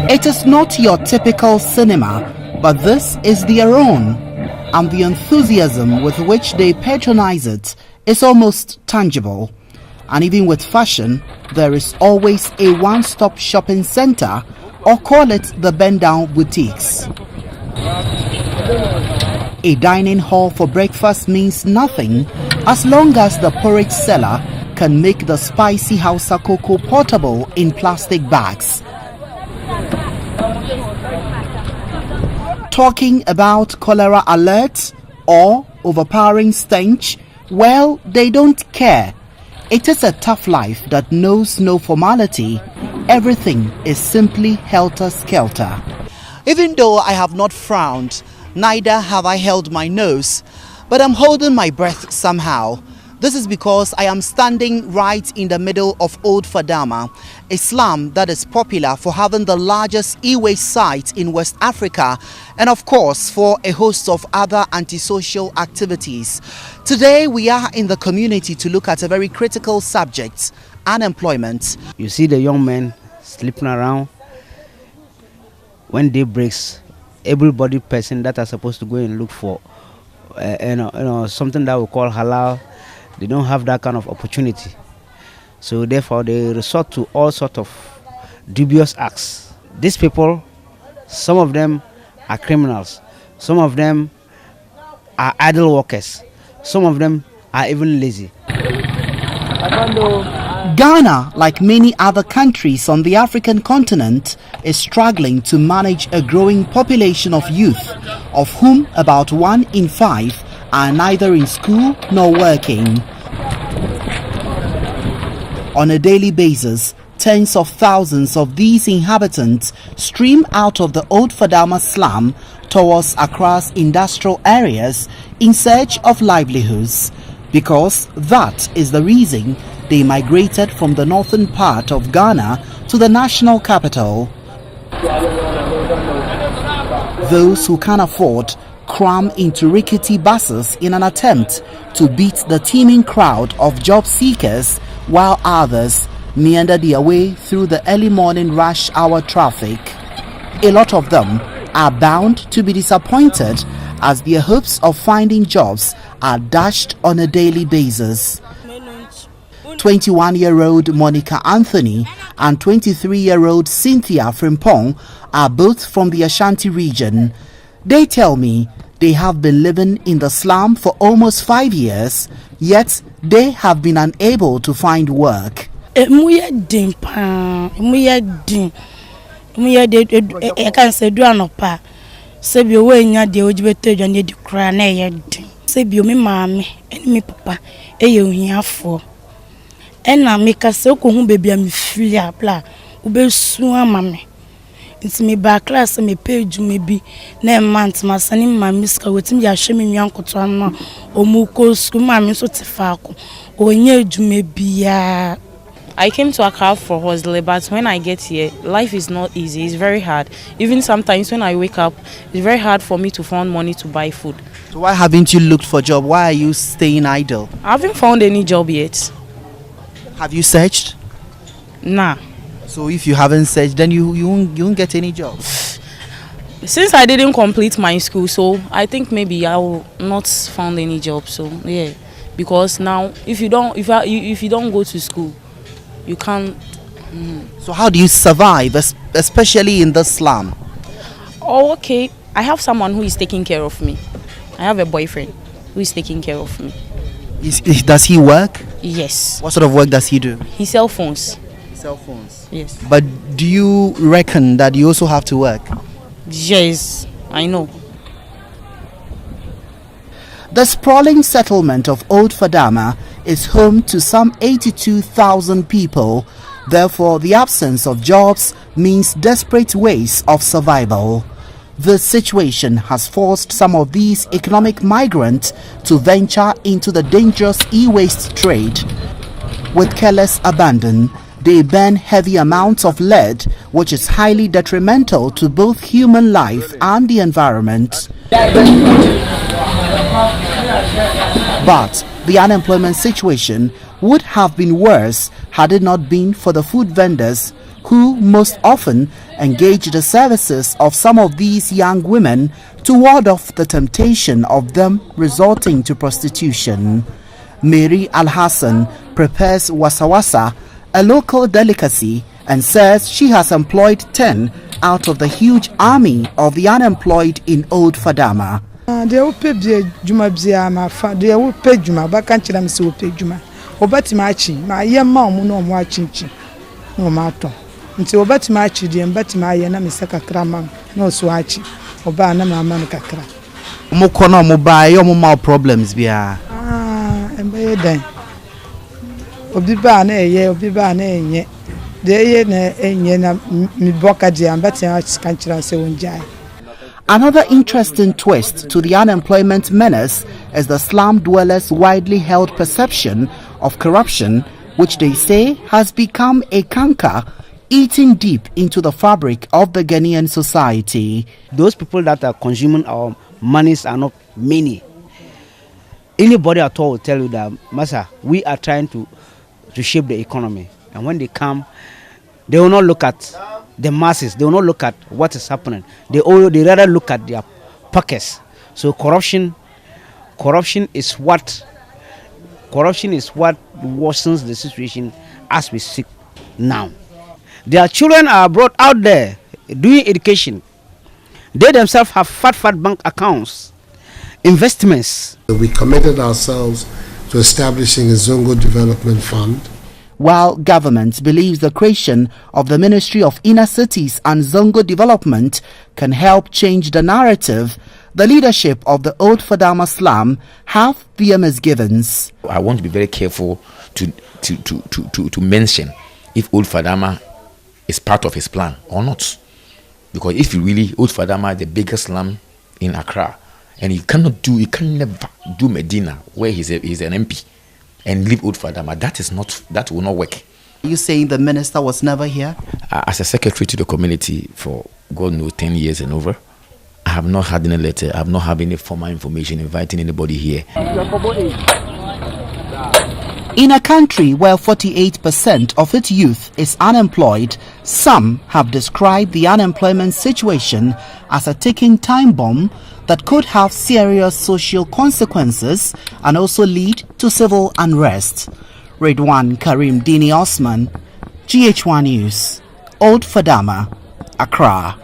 It is not your typical cinema, but this is their own, and the enthusiasm with which they patronize it is almost tangible. And even with fashion, there is always a one-stop shopping center, or call it the bend-down boutiques. A dining hall for breakfast means nothing as long as the porridge seller can make the spicy Hausa cocoa portable in plastic bags. Talking about cholera alert or overpowering stench, well, they don't care. It is a tough life that knows no formality. Everything is simply helter-skelter. Even though I have not frowned, neither have I held my nose, but I'm holding my breath somehow. This is because I am standing right in the middle of Old Fadama, a slum that is popular for having the largest e-waste site in West Africa and of course for a host of other antisocial activities. Today we are in the community to look at a very critical subject, unemployment. You see the young men sleeping around. When day breaks, everybody person that are supposed to go and look for something that we call halal, they don't have that kind of opportunity. So therefore they resort to all sorts of dubious acts. These people, some of them are criminals, some of them are idle workers, some of them are even lazy. Ghana, like many other countries on the African continent, is struggling to manage a growing population of youth, of whom about 1 in 5 are neither in school nor working. On a daily basis, tens of thousands of these inhabitants stream out of the Old Fadama slum towards Accra's industrial areas in search of livelihoods, because that is the reason they migrated from the northern part of Ghana to the national capital. Those who can afford cram into rickety buses in an attempt to beat the teeming crowd of job seekers, while others meander their way through the early morning rush hour traffic. A lot of them are bound to be disappointed as their hopes of finding jobs are dashed on a daily basis. 21-year-old Monica Anthony and 23-year-old Cynthia Frimpong are both from the Ashanti region. They tell me they have been living in the slum for almost 5 years, yet they have been unable to find work. It's me back class me page maybe na month ma sani ma miska wetim ya hwe me nwanko to anno omuko school ma me so tefako onye adwuma bia. I came to Accra for hustle, but when I get here, life is not easy. It's very hard. Even sometimes when I wake up, it's very hard for me to find money to buy food. So why haven't you looked for a job? Why are you staying idle? I haven't found any job yet. Have you searched? Nah. So if you haven't searched, then you won't get any job. Since I didn't complete my school, so I think maybe I will not find any job. So yeah, because now if you don't go to school, you can't. So how do you survive, especially in the slum? Oh, okay. I have someone who is taking care of me. I have a boyfriend who is taking care of me. Does he work? Yes. What sort of work does he do? His cell phones. Cell phones. Yes. But do you reckon that you also have to work? Yes, I know. The sprawling settlement of Old Fadama is home to some 82,000 people. Therefore, the absence of jobs means desperate ways of survival. The situation has forced some of these economic migrants to venture into the dangerous e-waste trade. With careless abandon, they burn heavy amounts of lead, which is highly detrimental to both human life and the environment. But the unemployment situation would have been worse had it not been for the food vendors who most often engage the services of some of these young women to ward off the temptation of them resorting to prostitution. Mary Al-Hassan prepares wasawasa, a local delicacy, and says she has employed 10 out of the huge army of the unemployed in Old Fadama. Nti obati machi di mbati maye na misaka krama no swachi oba na mama no kakra Mo kono mo bae yo mo mal problems bia embe dan obi ba na eye obi ba na enye de eye na enye na mi boka di mbati machi kanchira se wonjai. Another interesting twist to the unemployment menace is the slum dwellers' widely held perception of corruption, which they say has become a canker eating deep into the fabric of the Ghanaian society. Those people that are consuming our monies are not many. Anybody at all will tell you that, Massa, we are trying to shape the economy. And when they come, they will not look at the masses. They will not look at what is happening. They rather look at their pockets. So corruption is what worsens the situation as we speak now. Their children are brought out there doing education. They themselves have fat bank accounts, investments. We committed ourselves to establishing a Zongo Development Fund. While government believes the creation of the Ministry of Inner Cities and Zongo Development can help change the narrative, the leadership of the Old Fadama slum have their misgivings. I want to be very careful to mention if Old Fadama is part of his plan or not, because if you really Old Fadama is the biggest slum in Accra, and you can never do Medina where he's an MP and leave Old Fadama. That will not work. Are you saying the minister was never here? As a secretary to the community for God knows 10 years and over, I have not had any letter. I have not had any formal information inviting anybody here. In a country where 48% of its youth is unemployed, some have described the unemployment situation as a ticking time bomb that could have serious social consequences and also lead to civil unrest. Redwan Karim Dini Osman, GH1 News, Old Fadama, Accra.